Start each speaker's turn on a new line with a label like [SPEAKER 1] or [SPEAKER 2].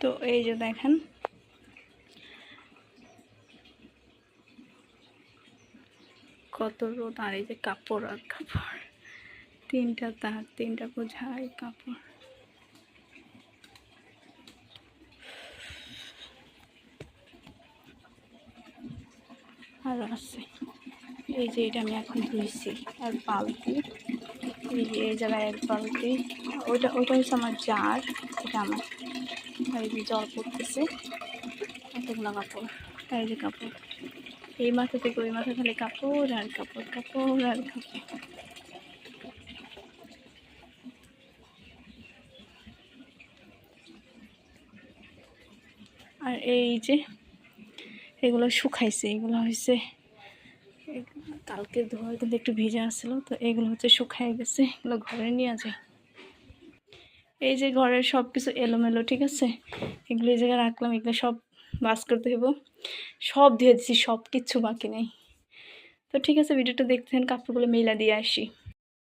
[SPEAKER 1] তো এই যে দেখেন কত রোদ, আর এই যে কাপড় আর কাপড়, 3টা তার, 3টা বোঝাই কাপড়। আর আছে এই যে এটা আমি এখন ধুইছি, আর বালতি, এই যে এই জায়গায় এক বালতি, ওইটা হচ্ছে আমার জার, এটা আমার। আর এই যে জল পড়তেছে, এতগুলো কাপড়, আর এই যে কাপড়, এই মাথা থেকে ওই মাথা খালি কাপড় আর কাপড়, কাপড় আর কাপড়। আর এই যে এগুলো শুকাইছে, এগুলো হয়েছে কালকে ধোয়া, কিন্তু একটু ভিজা আসছিল, তো এগুলো হচ্ছে শুকাই গেছে, এগুলো ঘরে নিয়ে যায়। এই যে ঘরের সব কিছু এলোমেলো, ঠিক আছে, এগুলো এই জায়গায় রাখলাম, এগুলো সব বাস করতে হইব, সব ধুয়ে দিচ্ছি, সব কিচ্ছু বাকি নেই। তো ঠিক আছে, ভিডিওটা দেখতেন, কাপড়গুলো মেলা দিয়ে আসি।